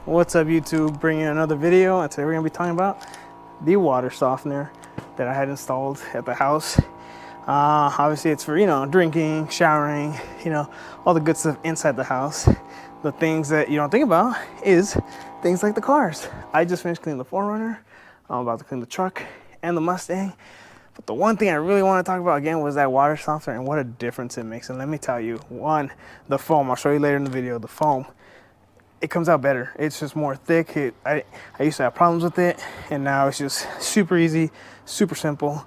What's up, YouTube? Bringing you another video, and today we're gonna be talking about the water softener that I had installed at the house. Obviously it's for, drinking, showering, all the good stuff inside the house. The things that you don't think about is things like the cars. I just finished cleaning the 4Runner. I'm about to clean the truck and the Mustang. But the one thing I really want to talk about again was that water softener and what a difference it makes. And let me tell you, one, the foam, I'll show you later in the video, the foam, it comes out better. It's just more thick. I used to have problems with it, and now it's just super easy, super simple,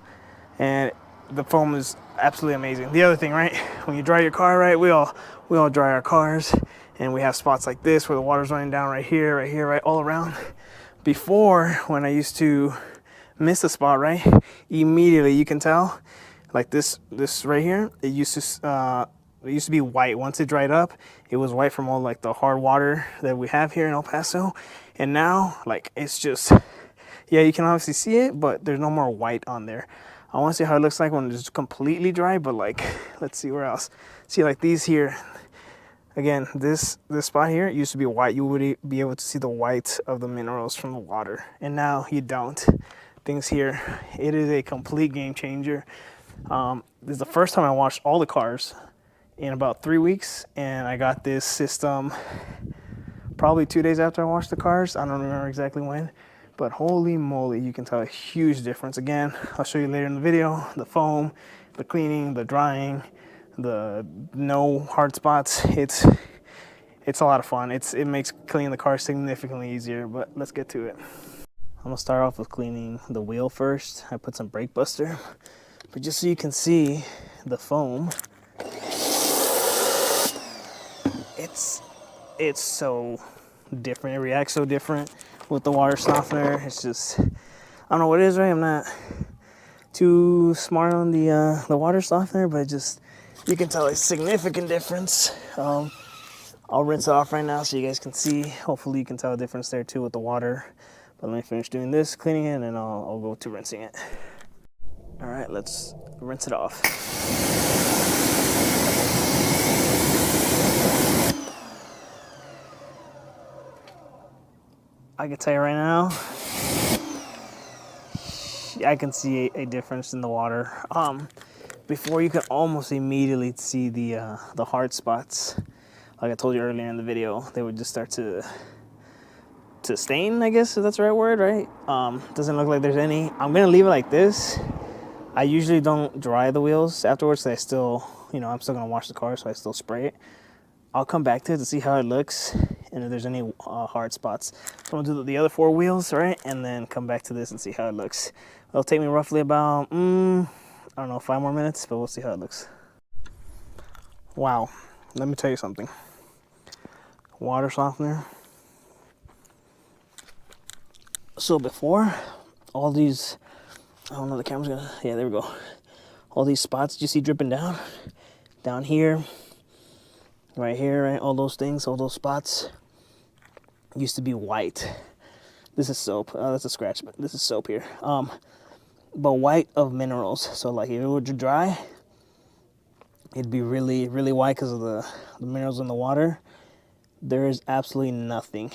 and the foam is absolutely amazing. The other thing, right, when you dry your car, right, we all dry our cars, and we have spots like this where the water's running down right here, right, all around. Before, when I used to miss a spot, right, immediately you can tell, like this right here, it used to be white. Once it dried up, it was white from all like the hard water that we have here in El Paso. And now, like, it's just, yeah, you can obviously see it, but there's no more white on there. I want to see how it looks like when it's completely dry, but like, let's see where else. See, like these here, again, this spot here used to be white. You would be able to see the white of the minerals from the water, and now you don't. Things here, it is a complete game changer. This is the first time I washed all the cars in about 3 weeks, and I got this system probably 2 days after I washed the cars. I don't remember exactly when, but holy moly, you can tell a huge difference. Again, I'll show you later in the video, the foam, the cleaning, the drying, the no hard spots. It's a lot of fun. It makes cleaning the car significantly easier, but let's get to it. I'm gonna start off with cleaning the wheel first. I put some brake buster, but just so you can see the foam, it's so different. It reacts so different with the water softener. It's just, I don't know what it is, right? I'm not too smart on the water softener, but just, you can tell a significant difference. I'll rinse it off right now so you guys can see. Hopefully you can tell a difference there too with the water. But let me finish doing this, cleaning it, and then I'll go to rinsing it. All right, let's rinse it off. I can tell you right now, I can see a difference in the water. Before, you could almost immediately see the hard spots. Like I told you earlier in the video, they would just start to stain, I guess, if that's the right word, right? Doesn't look like there's any. I'm gonna leave it like this. I usually don't dry the wheels afterwards, so I still, I'm still gonna wash the car, so I still spray it. I'll come back to it to see how it looks and if there's any hard spots. So I'm gonna do the other 4 wheels, right? And then come back to this and see how it looks. It'll take me roughly about, I don't know, 5 more minutes, but we'll see how it looks. Wow, let me tell you something. Water softener. So before, all these, I don't know, the camera's gonna, yeah, there we go. All these spots you see dripping down here, right here, right? All those things, all those spots used to be white. This is soap. That's a scratch, but this is soap here. But white of minerals. So like if it were to dry, it'd be really, really white because of the minerals in the water. There is absolutely nothing.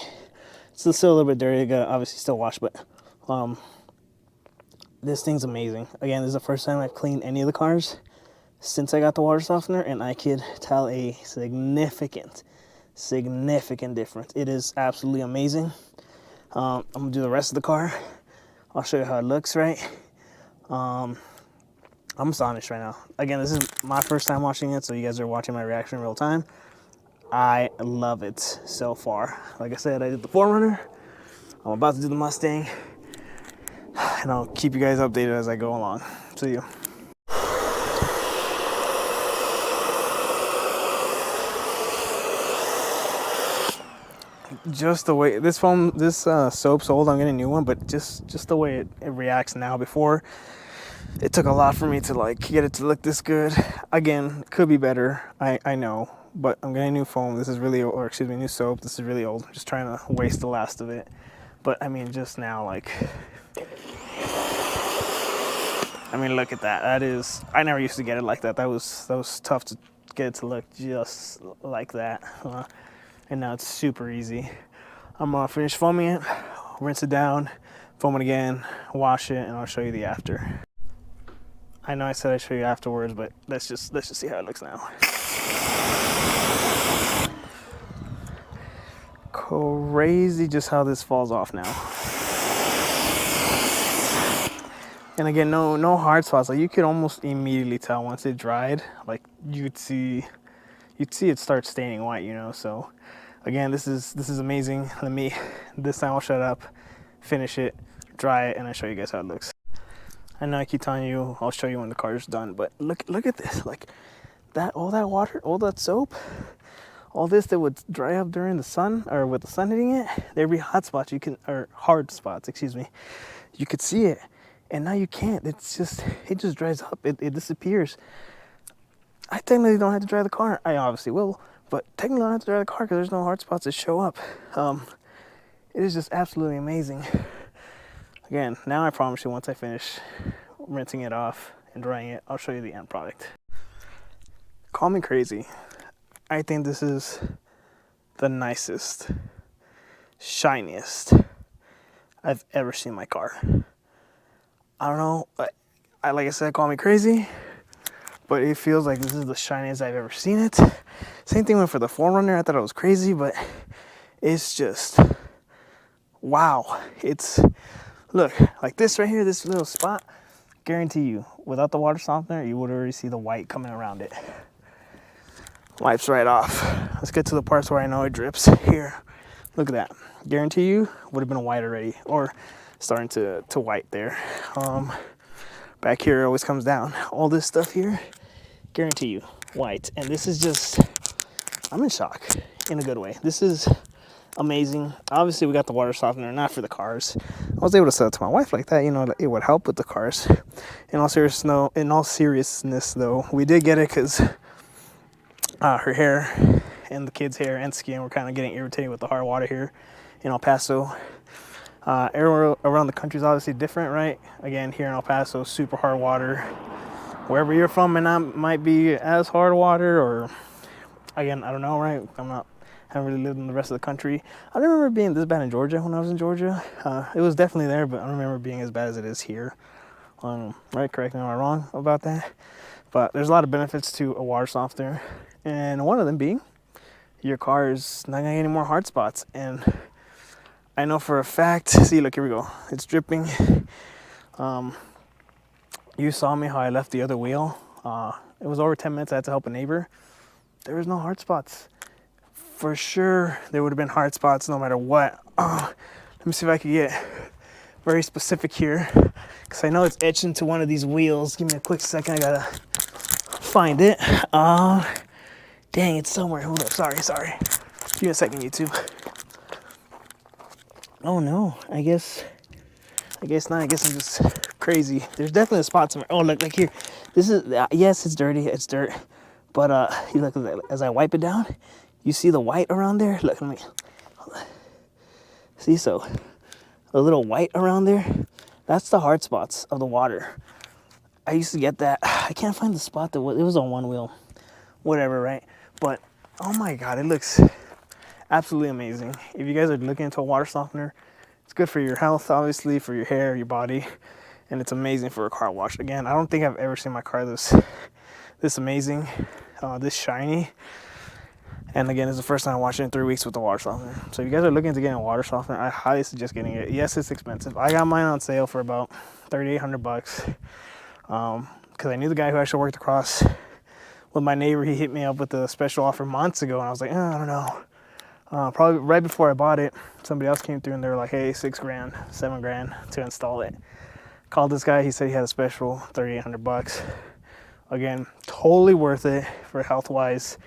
It's still a little bit dirty. You gotta obviously still wash, but this thing's amazing. Again, this is the first time I've cleaned any of the cars since I got the water softener, and I could tell a significant difference. It is absolutely amazing. I'm gonna do the rest of the car. I'll show you how it looks, right? I'm astonished right now. Again, this is my first time watching it, so you guys are watching my reaction in real time. I love it so far. Like I said, I did the 4Runner. I'm about to do the Mustang, and I'll keep you guys updated as I go along. See you. Just the way this foam, this soap's old, I'm getting a new one, but just the way it reacts now. Before, it took a lot for me to like get it to look this good. Again, it could be better, I know, but I'm getting new foam. This is really, or excuse me, new soap. This is really old. I'm just trying to waste the last of it. But I mean, just now, like, I mean, look at that. That is, I never used to get it like that. That was tough to get it to look just like that. And now it's super easy. I'm gonna finish foaming it, rinse it down, foam it again, wash it, and I'll show you the after. I know I said I'd show you afterwards, but let's just see how it looks now. Crazy just how this falls off now. And again, no hard spots. Like, you could almost immediately tell once it dried. Like, you'd see it start staining white, you know. So again, this is amazing. This time I'll shut up, finish it, dry it, and I'll show you guys how it looks. I know I keep telling you I'll show you when the car is done, but look at this. Like, all that water, all that soap, all this that would dry up during the sun, or with the sun hitting it, there'd be hot spots or hard spots, excuse me. You could see it, and now you can't. It just dries up. It disappears. I technically don't have to dry the car. I obviously will, but technically I don't have to dry the car because there's no hard spots that show up. It is just absolutely amazing. Again, now I promise you, once I finish rinsing it off and drying it, I'll show you the end product. Call me crazy. I think this is the nicest, shiniest I've ever seen my car. I don't know, like I said, call me crazy, but it feels like this is the shiniest I've ever seen it. Same thing went for the 4Runner. I thought it was crazy, but it's just, wow. Look, like this right here, this little spot, guarantee you, without the water softener, you would already see the white coming around it. Wipes right off. Let's get to the parts where I know it drips. Here, look at that. Guarantee you, would have been white already, or starting to white there. Back here, it always comes down. All this stuff here, guarantee you, white. And this is just, I'm in shock in a good way. This is amazing. Obviously, we got the water softener, not for the cars. I was able to sell it to my wife like that, you know, it would help with the cars. In all seriousness, though, we did get it because her hair and the kids' hair and skin were kind of getting irritated with the hard water here in El Paso. Everywhere around the country is obviously different, right? Again, here in El Paso, super hard water. Wherever you're from, might be as hard water, or again, I don't know, right? Haven't really lived in the rest of the country. I don't remember being this bad in Georgia when I was in Georgia. It was definitely there, but I don't remember being as bad as it is here. Right? Correct me if I'm wrong about that. But there's a lot of benefits to a water softener, and one of them being your car is not gonna get any more hard spots. And I know for a fact. See, look, here we go. It's dripping. You saw me how I left the other wheel. It was over 10 minutes. I had to help a neighbor. There was no hard spots. For sure, there would have been hard spots no matter what. Let me see if I can get very specific here, because I know it's etched into one of these wheels. Give me a quick second. I gotta find it. Dang, it's somewhere. Hold up. Sorry. Give me a second, YouTube. Oh no, I guess not. I guess I'm just crazy. There's definitely a spot somewhere. Oh, look, like here. This is, yes, it's dirty. It's dirt. But you look, as I wipe it down, you see the white around there? Look, let me, see, so a little white around there, that's the hard spots of the water. I used to get that. I can't find the spot it was on one wheel, whatever, right? But oh my God, it looks absolutely amazing. If you guys are looking into a water softener, it's good for your health, obviously, for your hair, your body, and it's amazing for a car wash. Again, I don't think I've ever seen my car this amazing, this shiny. And again, it's the first time I watched it in 3 weeks with the water softener. So if you guys are looking to get a water softener, I highly suggest getting it. Yes, it's expensive. I got mine on sale for about $3,800. Because I knew the guy who actually worked across with my neighbor. He hit me up with a special offer months ago, and I was like, I don't know. Probably right before I bought it, somebody else came through and they were like, hey, $6,000, $7,000 to install it. Called this guy. He said he had a special, $3,800. Again, totally worth it for health-wise,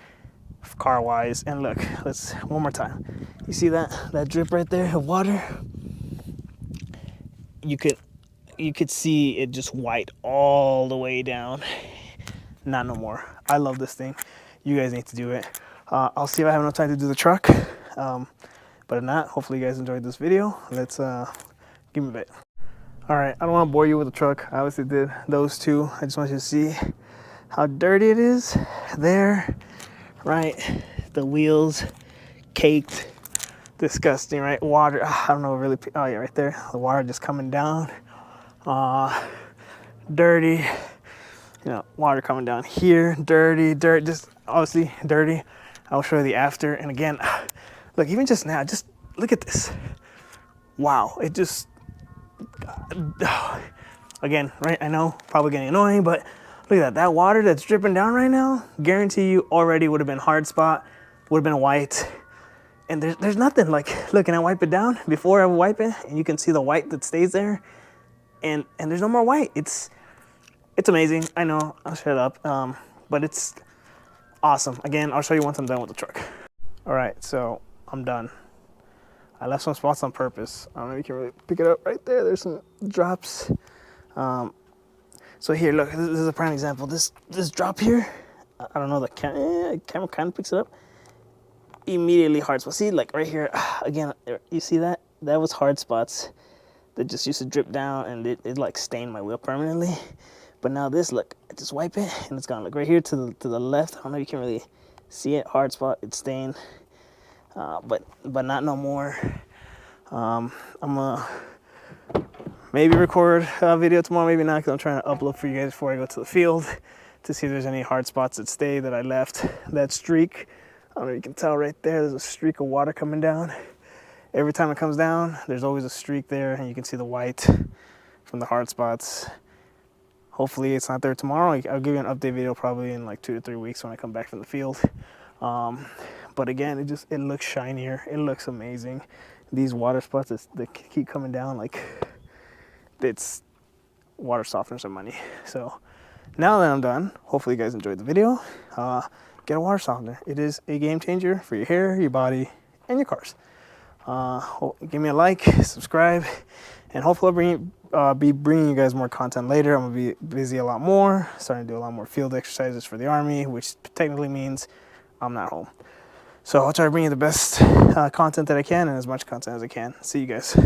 car wise. And look, let's one more time. You see that drip right there of water? You could see it just white all the way down. Not no more. I love this thing. You guys need to do it. I'll see if I have enough time to do the truck, but if not, hopefully you guys enjoyed this video. Let's give me a bit. All right, I don't want to bore you with the truck. I obviously did those two. I just want you to see how dirty it is there. Right, the wheels caked, Disgusting, right? Water, I don't know, really, oh yeah, right there. The water just coming down. Dirty, you know, water coming down here, dirty, dirt, just obviously dirty. I'll show you the after. And again, look, even just now, just look at this. Wow, it just, again, right, I know, probably getting annoying, but look at that. That water that's dripping down right now, guarantee you already would have been hard spot, would have been white. And there's nothing like, look, and I wipe it down before I wipe it, and you can see the white that stays there, and there's no more white. It's amazing. I know, I'll shut up, but it's awesome. Again, I'll show you once I'm done with the truck. All right, so I'm done. I left some spots on purpose. I don't know if you can really pick it up right there. There's some drops. So here, look, this is a prime example. This drop here, I don't know, the camera kind of picks it up. Immediately hard spots. See, like right here, again, you see that? That was hard spots that just used to drip down, and it like stained my wheel permanently. But now this, look, I just wipe it and it's gone. Like right here to the left, I don't know if you can really see it, hard spot, it's stained. But not no more. I'm gonna maybe record a video tomorrow, maybe not, because I'm trying to upload for you guys before I go to the field to see if there's any hard spots that stay that I left. That streak, I don't know if you can tell right there, there's a streak of water coming down. Every time it comes down, there's always a streak there, and you can see the white from the hard spots. Hopefully it's not there tomorrow. I'll give you an update video probably in like 2 to 3 weeks when I come back from the field. But again, it looks shinier. It looks amazing. These water spots that keep coming down, like, it's water softeners are money. So now that I'm done, hopefully you guys enjoyed the video. Get a water softener. It is a game changer for your hair, your body, and your cars. Give me a like, subscribe, and hopefully I'll be bringing you guys more content later. I'm gonna be busy a lot more, starting to do a lot more field exercises for the Army, which technically means I'm not home. So I'll try to bring you the best content that I can and as much content as I can. See you guys.